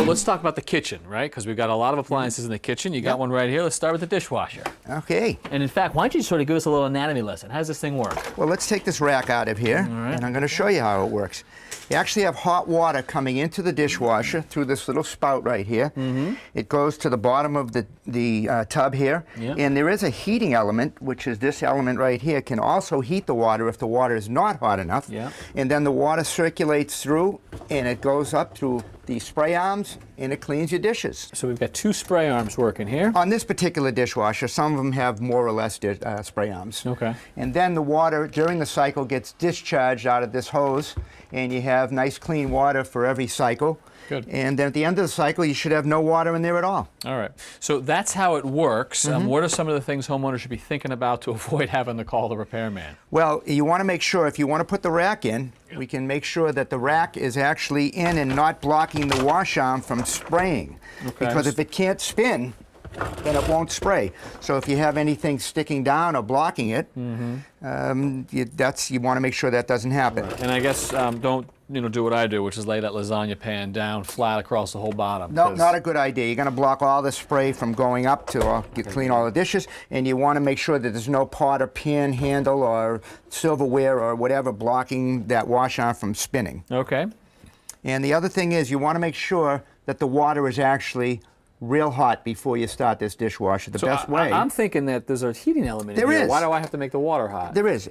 So let's talk about the kitchen, right? Because we've got a lot of appliances in the kitchen. You got one right here. Let's start with the dishwasher. Okay. And in fact, why don't you sort of give us a little anatomy lesson? How does this thing work? Well, let's take this rack out of here, and I'm going to show you how it works. You actually have hot water coming into the dishwasher through this little spout right here. It goes to the bottom of the tub here, and there is a heating element, which is this element right here, can also heat the water if the water is not hot enough. And then the water circulates through, and it goes up through the spray arms, and it cleans your dishes. So we've got 2 spray arms working here. On this particular dishwasher, some of them have more or less spray arms. Okay. And then the water during the cycle gets discharged out of this hose, and you have nice clean water for every cycle. Good. And then at the end of the cycle, you should have no water in there at all. All right. So that's how it works. What are some of the things homeowners should be thinking about to avoid having to call the repairman? Well, you want to make sure, if you want to put the rack in, we can make sure that the rack is actually in and not blocking the wash arm from spraying. Okay. Because if it can't spin, then it won't spray. So if you have anything sticking down or blocking it, you want to make sure that doesn't happen. And I guess don't do what I do, which is lay that lasagna pan down flat across the whole bottom. No, not a good idea. You're going to block all the spray from going up to clean all the dishes, and you want to make sure that there's no pot or pan handle or silverware or whatever blocking that wash arm from spinning. Okay. And the other thing is you want to make sure that the water is actually real hot before you start this dishwasher. The best way. I'm thinking that there's a heating element in here. Why do I have to make the water hot? There is,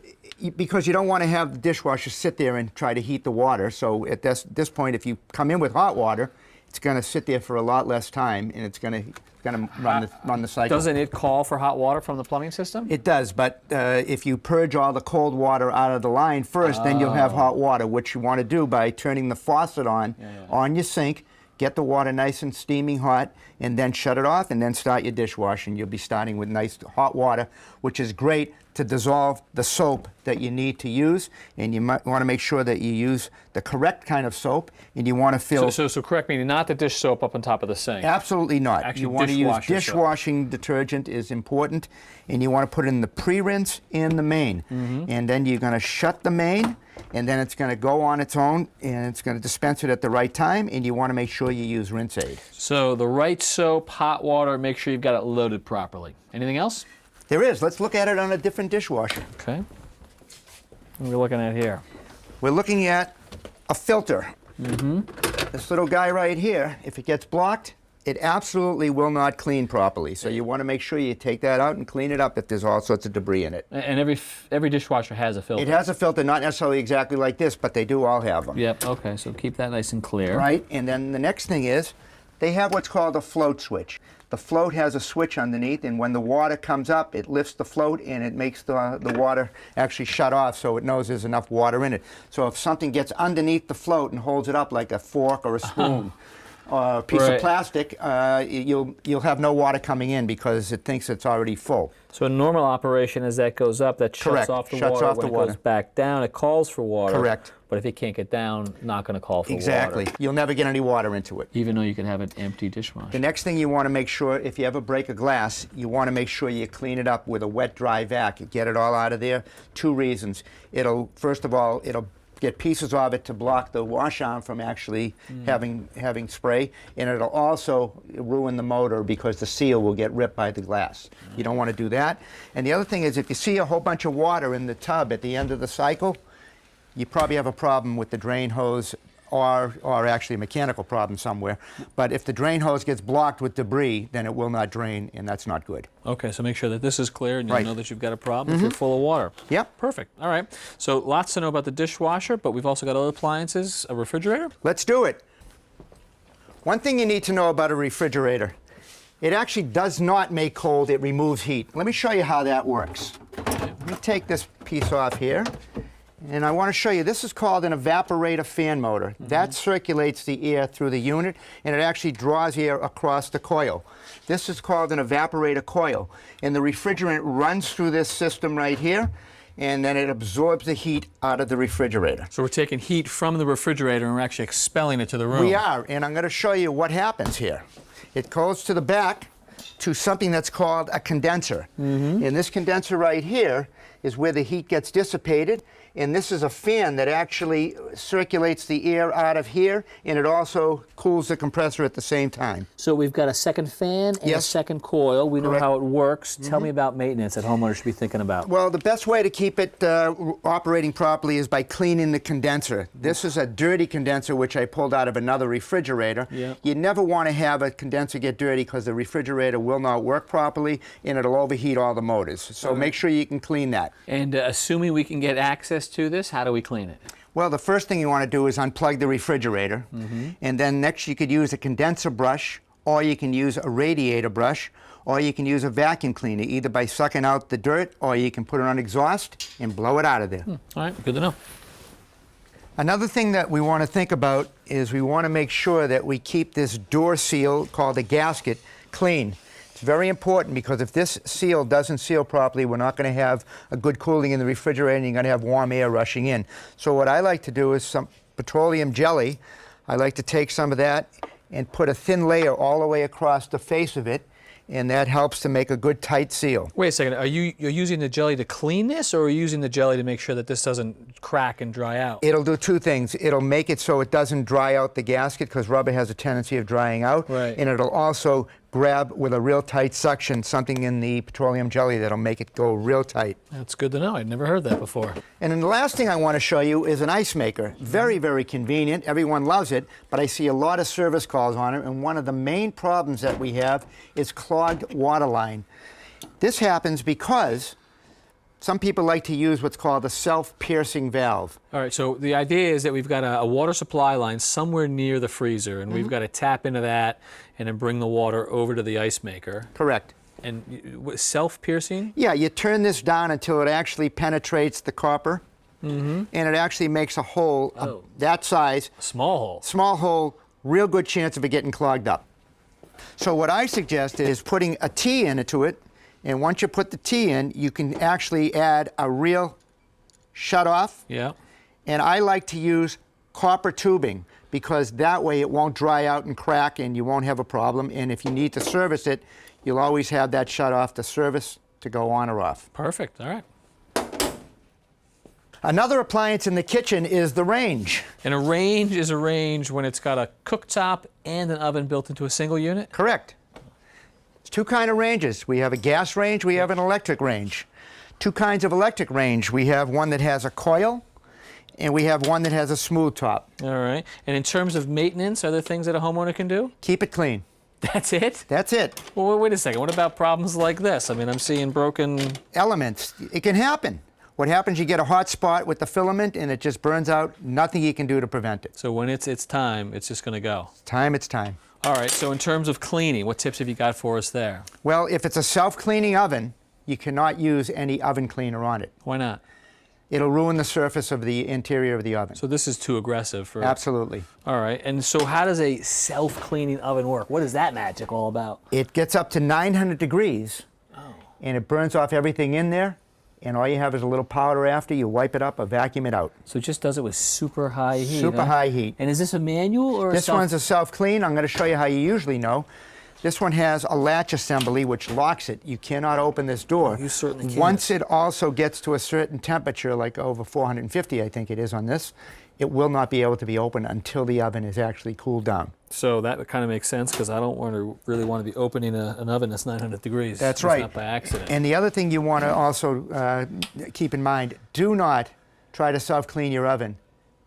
because you don't want to have the dishwasher sit there and try to heat the water. So at this point, if you come in with hot water, it's going to sit there for a lot less time, and it's going to run the cycle. Doesn't it call for hot water from the plumbing system? It does, but if you purge all the cold water out of the line first, then you'll have hot water, which you want to do by turning the faucet on your sink. Get the water nice and steaming hot, and then shut it off, and then start your dishwasher. And you'll be starting with nice hot water, which is great to dissolve the soap that you need to use. And you might want to make sure that you use the correct kind of soap, and you want to fill. So correct me, not the dish soap up on top of the sink. Absolutely not. Actually, you want to use dishwashing detergent is important, and you want to put it in the pre-rinse and the main. And then you're going to shut the main, and then it's going to go on its own, and it's going to dispense it at the right time, and you want to make sure you use rinse aid. So the right soap, hot water, make sure you've got it loaded properly. Anything else? There is. Let's look at it on a different dishwasher. Okay. What are we looking at here? We're looking at a filter. This little guy right here, if it gets blocked, it absolutely will not clean properly. So you want to make sure you take that out and clean it up if there's all sorts of debris in it. And every dishwasher has a filter. It has a filter, not necessarily exactly like this, but they do all have them. Yep, okay, so keep that nice and clear. Right, and then the next thing is, they have what's called a float switch. The float has a switch underneath, and when the water comes up, it lifts the float, and it makes the water actually shut off, so it knows there's enough water in it. So if something gets underneath the float and holds it up like a fork or a spoon, or a piece of plastic, you'll have no water coming in because it thinks it's already full. So a normal operation, as that goes up, that shuts off the water. When it goes back down, it calls for water. Correct. But if it can't get down, not going to call for water. Exactly. You'll never get any water into it. Even though you can have an empty dishwasher. The next thing you want to make sure, if you ever break a glass, you want to make sure you clean it up with a wet, dry vac. You get it all out of there. 2 reasons. First of all, it'll get pieces of it to block the wash arm from actually having spray, and it'll also ruin the motor because the seal will get ripped by the glass. You don't want to do that. And the other thing is, if you see a whole bunch of water in the tub at the end of the cycle, you probably have a problem with the drain hose, or actually a mechanical problem somewhere. But if the drain hose gets blocked with debris, then it will not drain, and that's not good. Okay, so make sure that this is clear, and you'll know that you've got a problem if you're full of water. Yep. Perfect. All right. So lots to know about the dishwasher, but we've also got other appliances. A refrigerator? Let's do it. One thing you need to know about a refrigerator, it actually does not make cold, it removes heat. Let me show you how that works. Let me take this piece off here. And I want to show you, this is called an evaporator fan motor. That circulates the air through the unit, and it actually draws air across the coil. This is called an evaporator coil. And the refrigerant runs through this system right here, and then it absorbs the heat out of the refrigerator. So we're taking heat from the refrigerator and we're actually expelling it to the room. We are, and I'm going to show you what happens here. It goes to the back to something that's called a condenser. And this condenser right here is where the heat gets dissipated, and this is a fan that actually circulates the air out of here, and it also cools the compressor at the same time. So we've got a second fan and a Yes. second coil. We know Correct. how it works. Tell me about maintenance that homeowners should be thinking about. Well, the best way to keep it operating properly is by cleaning the condenser. This is a dirty condenser which I pulled out of another refrigerator. Yeah. You never want to have a condenser get dirty because the refrigerator will not work properly and it'll overheat all the motors. So make sure you can clean that. And assuming we can get access to this, how do we clean it? Well, the first thing you want to do is unplug the refrigerator, and then next you could use a condenser brush, or you can use a radiator brush, or you can use a vacuum cleaner, either by sucking out the dirt, or you can put it on exhaust and blow it out of there. All right, good to know. Another thing that we want to think about is we want to make sure that we keep this door seal, called a gasket, clean. It's very important because if this seal doesn't seal properly, we're not going to have a good cooling in the refrigerator and you're going to have warm air rushing in. So what I like to do is some petroleum jelly. I like to take some of that and put a thin layer all the way across the face of it, and that helps to make a good tight seal. Wait a second, you're using the jelly to clean this, or are you using the jelly to make sure that this doesn't crack and dry out? It'll do two things. It'll make it so it doesn't dry out the gasket because rubber has a tendency of drying out. Right. And it'll also grab with a real tight suction something in the petroleum jelly that'll make it go real tight. That's good to know. I'd never heard that before. And then the last thing I want to show you is an Icemaker. Very, very convenient. Everyone loves it, but I see a lot of service calls on it, and one of the main problems that we have is clogged water line. This happens because some people like to use what's called a self-piercing valve. All right, so the idea is that we've got a water supply line somewhere near the freezer, and we've got to tap into that and then bring the water over to the ice maker. Correct. And self-piercing? Yeah, you turn this down until it actually penetrates the copper, and it actually makes a hole of that size. Small hole. Real good chance of it getting clogged up. So what I suggest is putting a T into it, and once you put the T in, you can actually add a real shut-off. Yeah. And I like to use copper tubing because that way it won't dry out and crack and you won't have a problem. And if you need to service it, you'll always have that shut-off to service to go on or off. Perfect. All right. Another appliance in the kitchen is the range. And a range is a range when it's got a cooktop and an oven built into a single unit? Correct. There's two kinds of ranges. We have a gas range, we have an electric range. Two kinds of electric range. We have one that has a coil, and we have one that has a smooth top. All right. And in terms of maintenance, are there things that a homeowner can do? Keep it clean. That's it? That's it. Well, wait a second. What about problems like this? I mean, I'm seeing broken... Elements. It can happen. What happens, you get a hot spot with the filament and it just burns out. Nothing you can do to prevent it. So when it's time, it's just going to go. It's time. All right, so in terms of cleaning, what tips have you got for us there? Well, if it's a self-cleaning oven, you cannot use any oven cleaner on it. Why not? It'll ruin the surface of the interior of the oven. So this is too aggressive for... Absolutely. All right, and so how does a self-cleaning oven work? What is that magic all about? It gets up to 900 degrees, and it burns off everything in there, and all you have is a little powder after. You wipe it up or vacuum it out. So it just does it with super high heat, Super high heat. And is this a manual or This one's a self-clean. I'm going to show you how you usually know. This one has a latch assembly which locks it. You cannot open this door. You certainly can't. Once it also gets to a certain temperature, like over 450 I think it is on this, it will not be able to be opened until the oven is actually cooled down. So that kind of makes sense because I don't really want to be opening an oven that's 900 degrees. That's right. Not by accident. And the other thing you want to also keep in mind, do not try to self-clean your oven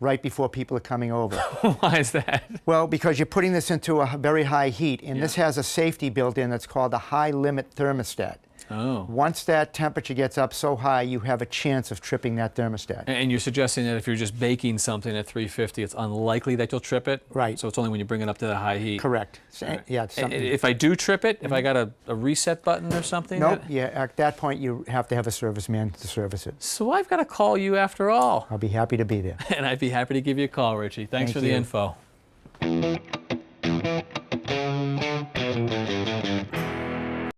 right before people are coming over. Why is that? Well, because you're putting this into a very high heat, and this has a safety built in that's called a high limit thermostat. Oh. Once that temperature gets up so high, you have a chance of tripping that thermostat. And you're suggesting that if you're just baking something at 350, it's unlikely that you'll trip it? Right. So it's only when you bring it up to the high heat? Correct. Right. Yeah. It's something. If I do trip it, if I got a reset button or something? Nope. Yeah. At that point, you have to have a serviceman to service it. So I've got to call you after all. I'll be happy to be there. And I'd be happy to give you a call, Richie. Thanks for the info.